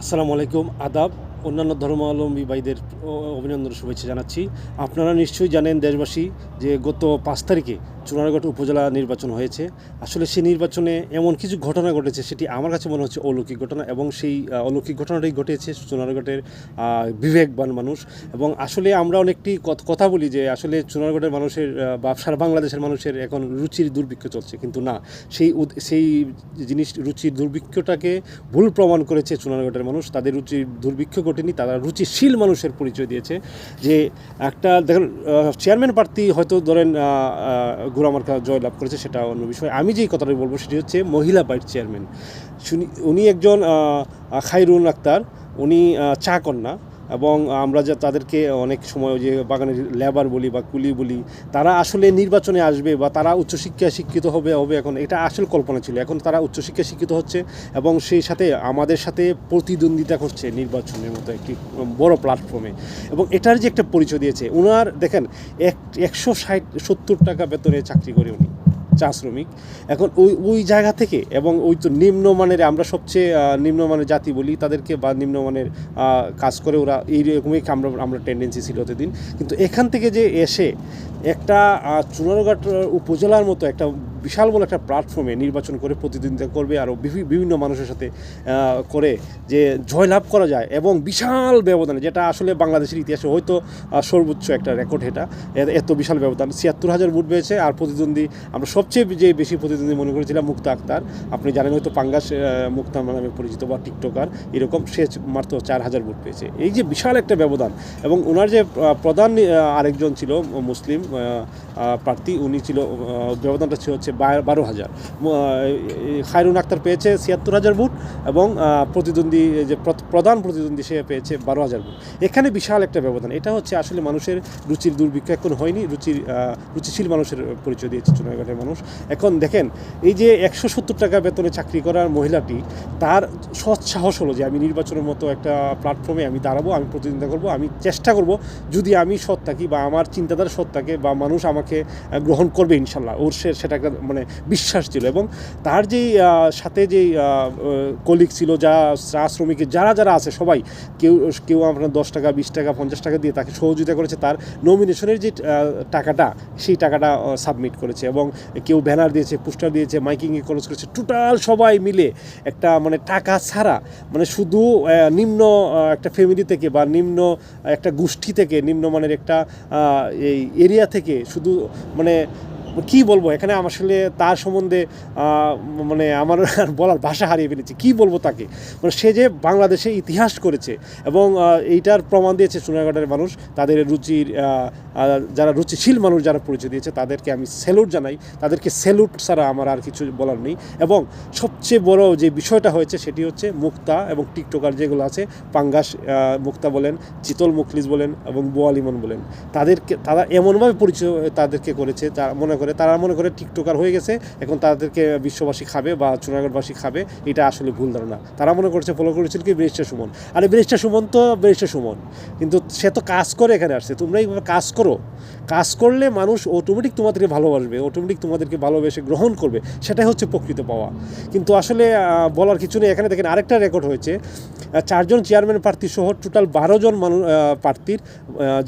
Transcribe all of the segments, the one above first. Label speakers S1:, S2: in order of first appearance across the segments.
S1: আসসালামু আলাইকুম, আদাব। অন্যান্য ধর্মাবলম্বী ভাইদের অভিনন্দন শুভেচ্ছা জানাচ্ছি। আপনারা নিশ্চয়ই জানেন দেশবাসী যে গত ৫ তারিখে চুনারগড় উপজেলা নির্বাচন হয়েছে। আসলে সেই নির্বাচনে এমন কিছু ঘটনা ঘটেছে, সেটি আমার কাছে মনে হচ্ছে অলৌকিক ঘটনা, এবং সেই অলৌকিক ঘটনাটাই ঘটেছে চুনারগড়ের বিবেকবান মানুষ। এবং আসলে আমরা অনেকটি কথা বলি যে আসলে চুনারগড়ের মানুষের বা সারা বাংলাদেশের মানুষের এখন রুচির দুর্ভিক্ষ চলছে, কিন্তু না, সেই জিনিস রুচির দুর্ভিক্ষটাকে ভুল প্রমাণ করেছে চুনারগড়ের মানুষ। তাদের রুচির দুর্ভিক্ষ ঘটেনি, তারা রুচিশীল মানুষের পরিচয় দিয়েছে। যে একটা দেখেন, চেয়ারম্যান প্রার্থী হয়তো ধরেন গোলামার্কা জয়লাভ করেছে, সেটা অন্য বিষয়। আমি যেই কথাটা বলবো সেটি হচ্ছে মহিলা ভাইস চেয়ারম্যান। উনি একজন খায়রুন আক্তার, উনি চা কন্যা। এবং আমরা যে তাদেরকে অনেক সময় যে বাগানের লেবার বলি বা কুলি বলি, তারা আসলে নির্বাচনে আসবে বা তারা উচ্চশিক্ষায় শিক্ষিত হবে এখন এটা আসল কল্পনা ছিল। এখন তারা উচ্চশিক্ষায় শিক্ষিত হচ্ছে এবং সেই সাথে আমাদের সাথে প্রতিদ্বন্দ্বিতা করছে নির্বাচনের মতো একটি বড় প্ল্যাটফর্মে। এবং এটার যে একটা পরিচয় দিয়েছে, ওনার দেখেন 160-70 টাকা বেতনে চাকরি করে উনি, চা শ্রমিক। এখন ওই জায়গা থেকে, এবং ওই তো নিম্নমানের, আমরা সবচেয়ে নিম্নমানের জাতি বলি তাদেরকে, বা নিম্নমানের কাজ করে ওরা, এইরকমই আমরা টেন্ডেন্সি ছিল এতদিন। কিন্তু এখান থেকে যে এসে একটা চুনারগড় উপজেলার মতো একটা বিশাল বড় একটা প্ল্যাটফর্মে নির্বাচন করে প্রতিদ্বন্দ্বিতা করবে, আরও বিভিন্ন মানুষের সাথে করে যে জয়লাভ করা যায়, এবং বিশাল ব্যবধানে, যেটা আসলে বাংলাদেশের ইতিহাসে হয়তো সর্বোচ্চ একটা রেকর্ড। এটা এত বিশাল ব্যবধান, ৭৬,০০০ ভোট পেয়েছে। আর প্রতিদ্বন্দ্বী, আমরা সবচেয়ে যে বেশি প্রতিদ্বন্দ্বী মনে করেছিলাম মুক্তা আক্তার। আপনি জানেন হয়তো, পাঙ্গাস মুক্তা নামে পরিচিত বা টিকটকার, এরকম, সে মাত্র ৪,০০০ ভোট পেয়েছে। এই যে বিশাল একটা ব্যবধান। এবং ওনার যে প্রধান আরেকজন ছিল মুসলিম প্রার্থী, উনি ছিল, ব্যবধানটা হচ্ছে ১২,০০০। খায়রুন আক্তার পেয়েছে ৭৬,০০০ ভোট, এবং প্রতিদ্বন্দ্বী যে প্রধান প্রতিদ্বন্দ্বী সে পেয়েছে ১২,০০০ ভোট। এখানে বিশাল একটা ব্যবধান। এটা হচ্ছে আসলে মানুষের রুচির দুর্ভিক্ষ এখন হয়নি, রুচিশীল মানুষের পরিচয় দিয়েছে চুনারগড়ের মানুষ। এখন দেখেন, এই যে ১৭০ টাকা বেতনে চাকরি করার মহিলাটি, তার সৎ সাহস হলো যে আমি নির্বাচনের মতো একটা প্ল্যাটফর্মে আমি দাঁড়াবো, আমি প্রতিদ্বন্দ্বিতা করব, আমি চেষ্টা করব, যদি আমি সৎ থাকি বা আমার চিন্তাধারা সৎ থাকে বা মানুষ আমাকে গ্রহণ করবে ইনশাল্লাহ, ওর সেটা একটা মানে বিশ্বাস ছিল। এবং তার যেই সাথে যেই কলিগ ছিল, চা শ্রমিকের যারা আছে সবাই, কেউ আপনার ১০ টাকা, ২০ টাকা, ৫০ টাকা দিয়ে তাকে সহযোগিতা করেছে। তার নমিনেশনের যে টাকাটা, সেই টাকাটা সাবমিট করেছে। এবং কেউ ব্যানার দিয়েছে, পোস্টার দিয়েছে, মাইকিংয়ে খরচ করেছে। টোটাল সবাই মিলে একটা মানে টাকা ছাড়া, মানে শুধু নিম্ন একটা ফ্যামিলি থেকে বা নিম্ন একটা গোষ্ঠী থেকে, নিম্নমানের একটা এই এরিয়া থেকে, শুধু মানে কী বলবো, এখানে আমার আসলে তার সম্বন্ধে মানে আমার বলার ভাষা হারিয়ে ফেলেছি। কী বলবো তাকে, মানে সে যে বাংলাদেশে ইতিহাস করেছে, এবং এইটার প্রমাণ দিয়েছে চুনারগড়ের মানুষ। তাদের রুচির যারা রুচিশীল মানুষ যারা পরিচয় দিয়েছে, তাদেরকে আমি স্যালুট জানাই। তাদেরকে স্যালুট ছাড়া আমার আর কিছু বলার নেই। এবং সবচেয়ে বড় যে বিষয়টা হয়েছে সেটি হচ্ছে মুক্তা এবং টিকটকার যেগুলো আছে, পাঙ্গাস মুক্তা বলেন, চিতল মুখলিস বলেন, এবং বোয়ালিমন বলেন, তারা এমনভাবে পরিচয় তাদেরকে করেছে, তারা মনে করে টিকটকার হয়ে গেছে, এখন তাদেরকে বিশ্ববাসী খাবে বা চুনারগড়বাসী খাবে। এটা আসলে ভুল ধারণা। তারা মনে করছে, ফলো করেছিল কি ব্যারিস্টার সুমন। আরে ব্যারিস্টার সুমন তো ব্যারিস্টার সুমন, কিন্তু সে তো কাজ করে এখানে আসছে। তোমরা এইভাবে কাজ করো, কাজ করলে মানুষ অটোমেটিক তোমাদেরকে ভালোবাসবে, অটোমেটিক তোমাদেরকে ভালোবেসে গ্রহণ করবে। সেটাই হচ্ছে প্রকৃত পাওয়া। কিন্তু আসলে বলার কিছু নেই। এখানে দেখেন আরেকটা রেকর্ড হয়েছে, 4 জন চেয়ারম্যান প্রার্থী সহ টোটাল 12 জন প্রার্থীর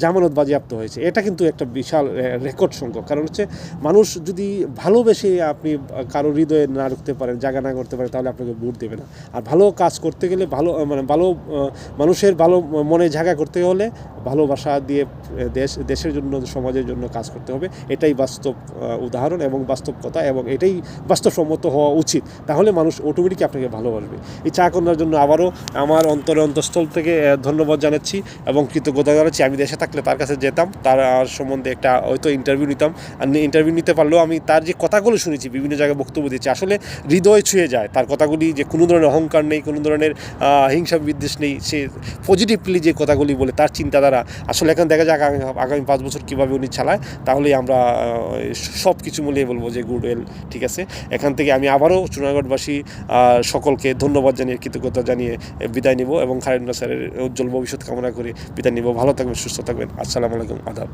S1: জামানত বাজেয়াপ্ত হয়েছে। এটা কিন্তু একটা বিশাল রেকর্ড সংখ্যক। কারণ হচ্ছে, মানুষ যদি ভালোবেসে আপনি কারো হৃদয়ে না ঢুকতে পারেন, জায়গা না করতে পারেন, তাহলে আপনাকে ভোট দেবে না। আর ভালো কাজ করতে গেলে, ভালো মানুষের ভালো মনে জায়গা করতে হলে ভালোবাসা দিয়ে দেশের জন্য, সমাজের জন্য কাজ করতে হবে। এটাই বাস্তব উদাহরণ এবং বাস্তব কথা, এবং এটাই বাস্তবসম্মত হওয়া উচিত। তাহলে মানুষ অটোমেটিক আপনাকে ভালোবাসবে। এই চা কন্যার জন্য আবারও আমার অন্তঃস্থল থেকে ধন্যবাদ জানাচ্ছি এবং কৃতজ্ঞতা জানাচ্ছি। আমি দেশে থাকলে তার কাছে যেতাম, তার সম্বন্ধে একটা হয়তো ইন্টারভিউ নিতাম। আর ইন্টারভিউ নিতে পারলেও আমি তার যে কথাগুলো শুনেছি, বিভিন্ন জায়গায় বক্তব্য দিয়েছি, আসলে হৃদয় ছুঁয়ে যায় তার কথাগুলি। যে কোনো ধরনের অহংকার নেই, কোনো ধরনের হিংসা বিদ্বেষ নেই। সে পজিটিভলি যে কথাগুলি বলে, তার চিন্তাধারা আসলে এখন দেখা যাক আগামী 5 বছর কীভাবে উনি চালায়। তাহলেই আমরা সব কিছু মিলিয়ে বলবো যে গুডওয়েল, ঠিক আছে। এখান থেকে আমি আবারও চুনারগড়বাসী সকলকে ধন্যবাদ জানিয়ে, কৃতজ্ঞতা জানিয়ে বিদায় নিব, এবং খায়রুন স্যারের উজ্জ্বল ভবিষ্যৎ কামনা করে বিদায় নিব। ভালো থাকবেন, সুস্থ থাকবেন। আসসালামু আলাইকুম, আদাব।